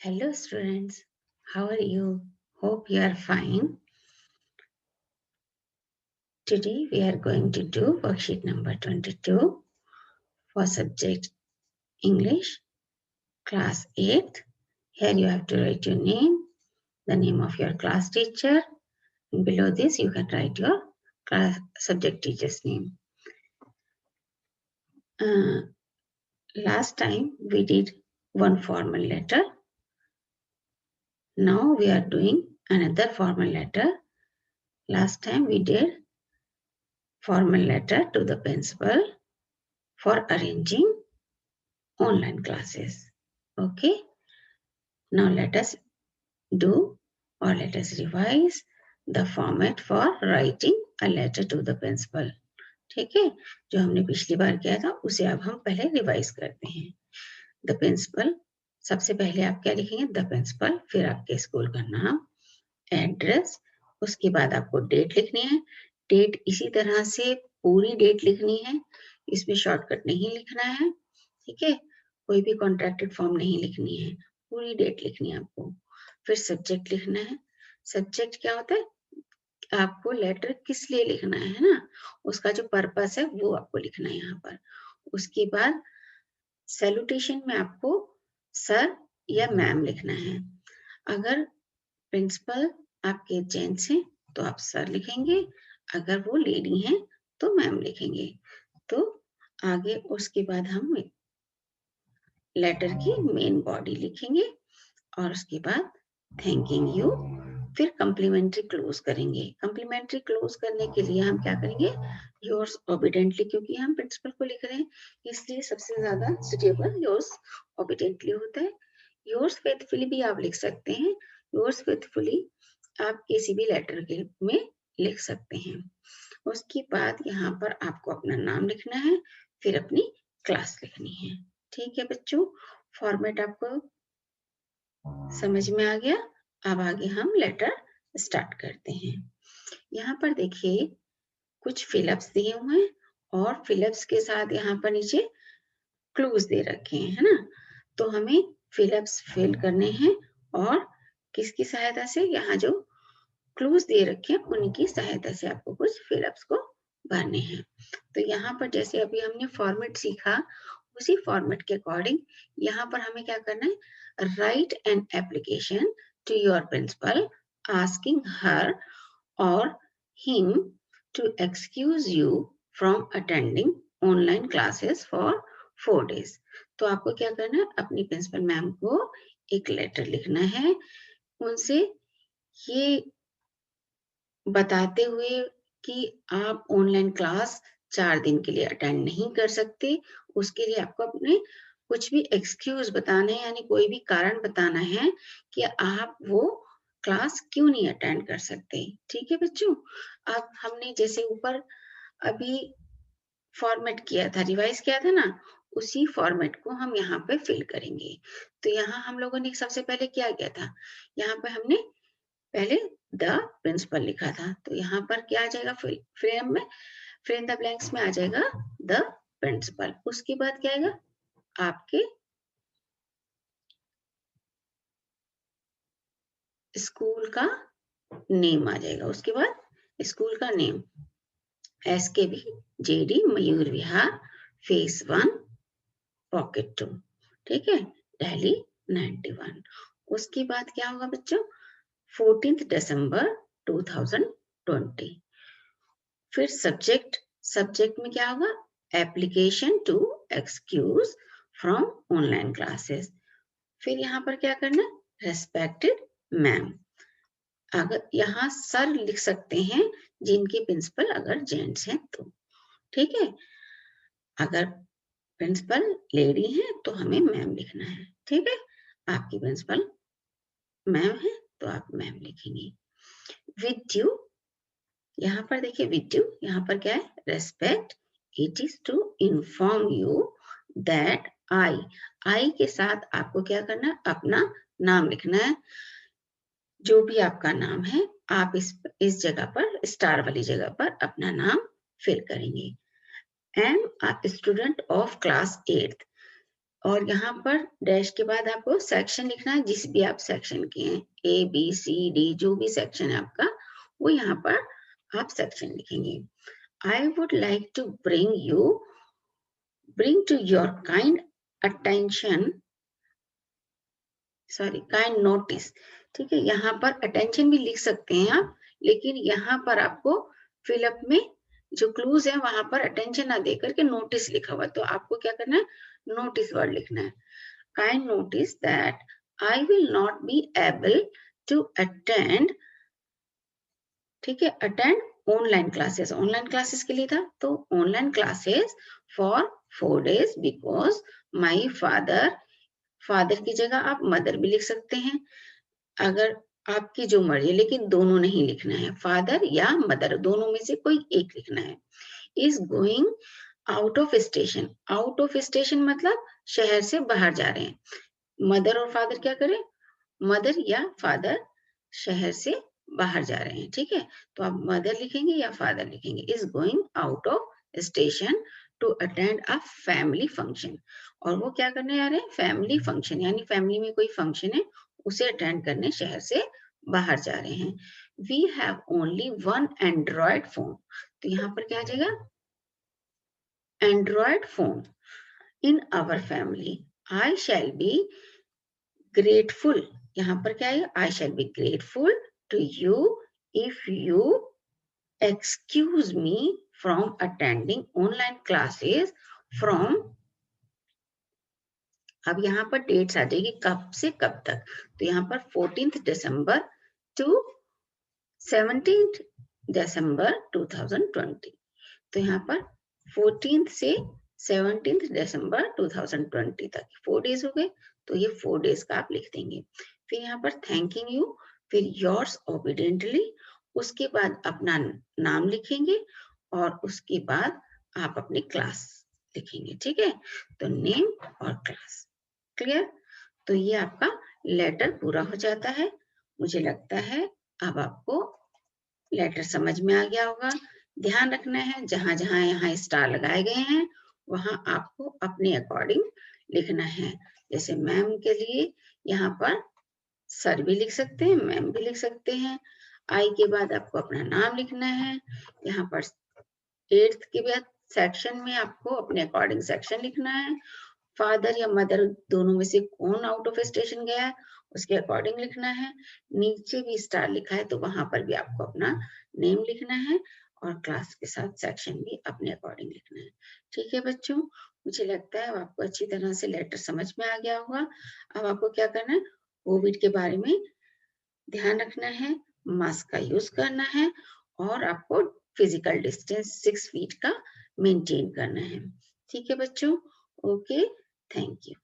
Hello students, how are you? Hope you are fine. Today we are going to do worksheet number 22 for subject English, class 8th. Here you have to write your name, the name of your class teacher. And below this you can write your class subject teacher's name. Last time we did one formal letter. Now we are doing another formal letter. Last time we did formal letter to the principal for arranging online classes. Okay, now let us do or let us revise the format for writing a letter to the principal. ठीक है, जो हमने पिछली बार किया था उसे अब हम पहले रिवाइज करते हैं. द प्रिंसिपल, सबसे पहले आप क्या लिखेंगे? द प्रिंसिपल, फिर आपके स्कूल का नाम, एड्रेस, उसके बाद आपको डेट लिखनी है. डेट इसी तरह से पूरी डेट लिखनी है, इसमें शॉर्टकट नहीं लिखना है. ठीक है, कोई भी कॉन्ट्रैक्टेड फॉर्म नहीं लिखनी है, पूरी डेट लिखनी है आपको. फिर सब्जेक्ट लिखना है. सब्जेक्ट क्या होता है? आपको लेटर किस लिए लिखना है ना, उसका जो पर्पस है वो आपको लिखना है यहाँ पर. उसके बाद सैल्यूटेशन में आपको सर या मैम लिखना है. अगर प्रिंसिपल आपके जेंट्स हैं तो आप सर लिखेंगे, अगर वो लेडी हैं तो मैम लिखेंगे. तो आगे उसके बाद हम लेटर की मेन बॉडी लिखेंगे और उसके बाद थैंकिंग यू, फिर कम्प्लीमेंट्री क्लोज करेंगे. कम्प्लीमेंट्री क्लोज करने के लिए हम क्या करेंगे? योर्स ओबिडेंटली, क्योंकि हम प्रिंसिपल को लिख रहे हैं इसलिए सबसे ज्यादा सुटेबल योर्स ओबिडेंटली होता है. योर्स फेथफुली भी आप लिख सकते हैं. योर्स फेथफुली आप किसी भी लेटर के में लिख सकते हैं. उसके बाद यहाँ पर आपको अपना नाम लिखना है, फिर अपनी क्लास लिखनी है. ठीक है बच्चों, फॉर्मेट आपको समझ में आ गया. अब आगे हम लेटर स्टार्ट करते हैं. यहाँ पर देखिए कुछ फिलअप्स दिए हुए हैं और फिलअप्स के साथ यहाँ पर नीचे क्लूज दे रखे हैं, है ना. तो हमें फिलअप्स फिल करने हैं और किसकी सहायता से? यहाँ जो क्लूज दे रखे हैं उनकी सहायता से आपको कुछ फिलअप्स को भरने हैं. तो यहाँ पर जैसे अभी हमने फॉर्मेट सीखा उसी फॉर्मेट के अकॉर्डिंग यहाँ पर हमें क्या करना है? Write an application to your principal asking her or him to excuse you from attending online classes for 4 days. तो आपको क्या करना है? अपनी प्रिंसिपल मैम को एक लेटर लिखना है, उनसे ये बताते हुए कि आप ऑनलाइन क्लास 4 दिन के लिए अटेंड नहीं कर सकते. उसके लिए आपको अपने कुछ भी एक्सक्यूज बताना है, यानी कोई भी कारण बताना है कि आप वो क्लास क्यों नहीं अटेंड कर सकते. ठीक है बच्चों, अब हमने जैसे ऊपर अभी फॉर्मेट किया था, रिवाइज किया था ना, उसी फॉर्मेट को हम यहाँ पे फिल करेंगे. तो यहाँ हम लोगों ने सबसे पहले क्या किया था? यहाँ पे हमने पहले द प्रिंसिपल लिखा था, तो यहाँ पर क्या आ जाएगा? फ्रेम में, फिर इन द ब्लैंक्स में आ जाएगा द प्रिंसिपल. उसके बाद क्या आएगा? आपके स्कूल का नेम आ जाएगा. उसके बाद स्कूल का name SKB JD Mayur Vihar face 1 pocket 2. ठीक है, दिल्ली 91. उसके बाद क्या होगा बच्चों? 14 दिसंबर 2020. फिर सब्जेक्ट में क्या होगा? Application to excuse from online classes. फिर यहाँ पर क्या करना? Respected ma'am. अगर यहाँ सर लिख सकते हैं जिनके प्रिंसिपल अगर जेंट्स हैं तो. ठीक है, अगर प्रिंसिपल लेडी है तो हमें मैम लिखना है. ठीक है, आपकी प्रिंसिपल मैम है तो आप मैम लिखेंगे. विद यू, यहाँ पर देखिए विद यू, यहाँ पर क्या है? Respect. It is to inform you that I के साथ आपको क्या करना है? अपना नाम लिखना है. जो भी आपका नाम है आप इस जगह पर, स्टार वाली जगह पर अपना नाम फिल करेंगे. Am a student of class 8th. और यहाँ पर डैश के बाद आपको सेक्शन लिखना है, जिस भी आप सेक्शन के हैं, A, B, C, D, जो भी सेक्शन है आपका, वो यहाँ पर आप सेक्शन लिखेंगे। I would like to bring to your kind attention, kind notice. ठीक है, यहाँ पर अटेंशन भी लिख सकते हैं आप, लेकिन यहाँ पर आपको फिलअप में जो क्लूज है वहां पर अटेंशन ना दे करके नोटिस लिखा हुआ, तो आपको क्या करना है, नोटिस वर्ड लिखना है। Kind notice that I will not be able to attend, ठीक है, अटेंड ऑनलाइन क्लासेस के लिए था, तो online classes for 4 days because my father की जगह आप मदर भी लिख सकते हैं, अगर आपकी जो मर्जी, लेकिन दोनों नहीं लिखना है, फादर या मदर दोनों में से कोई एक लिखना है। Is going out of station मतलब शहर से बाहर जा रहे हैं। मदर और फादर क्या करें, मदर या फादर शहर से बाहर जा रहे हैं, ठीक है, तो आप मदर लिखेंगे या फादर लिखेंगे। Is going out of station to attend a family function, और वो क्या करने जा रहे हैं, फैमिली फंक्शन, यानी फैमिली में कोई फंक्शन है उसे अटेंड करने शहर से बाहर जा रहे हैं। We have only 1 Android phone, तो यहाँ पर क्या आ जाएगा, Android phone in our family. I shall be grateful, यहाँ पर क्या है, I shall be grateful to you if you excuse me from attending online classes from, अब यहाँ पर डेट्स आ जाएगी कब से कब तक, तो यहाँ पर 14th December to 17th December 2020, तो यहाँ पर 14th से 17th December 2020 तक 4 days हो गए, तो ये 4 days का आप लिख देंगे। फिर यहाँ पर थैंकिंग यू, फिर योर्स ओबीडियंटली, उसके बाद अपना नाम लिखेंगे और उसके बाद आप अपनी क्लास लिखेंगे, ठीक है, तो नेम और क्लास, क्लियर। तो ये आपका लेटर पूरा हो जाता है। मुझे लगता है अब आपको लेटर समझ में आ गया होगा। ध्यान रखना है, जहां जहां यहाँ स्टार लगाए गए हैं वहां आपको अपने अकॉर्डिंग लिखना है। जैसे मैम के लिए यहाँ पर सर भी लिख सकते हैं, मैम भी लिख सकते हैं। आई के बाद आपको अपना नाम लिखना है। यहाँ पर 8th के बाद सेक्शन में आपको अपने अकॉर्डिंग सेक्शन लिखना है। फादर या मदर दोनों में से कौन आउट ऑफ स्टेशन गया है उसके अकॉर्डिंग लिखना है। नीचे भी स्टार लिखा है तो वहां पर भी आपको अपना नेम लिखना है और क्लास के साथ सेक्शन भी अपने अकॉर्डिंग लिखना है। ठीक है बच्चों, मुझे लगता है आपको अच्छी तरह से लेटर समझ में आ गया होगा। अब आपको क्या करना है, कोविड के बारे में ध्यान रखना है, मास्क का यूज करना है और आपको फिजिकल डिस्टेंस 6 फीट का मेंटेन करना है। ठीक है बच्चों, ओके, थैंक यू।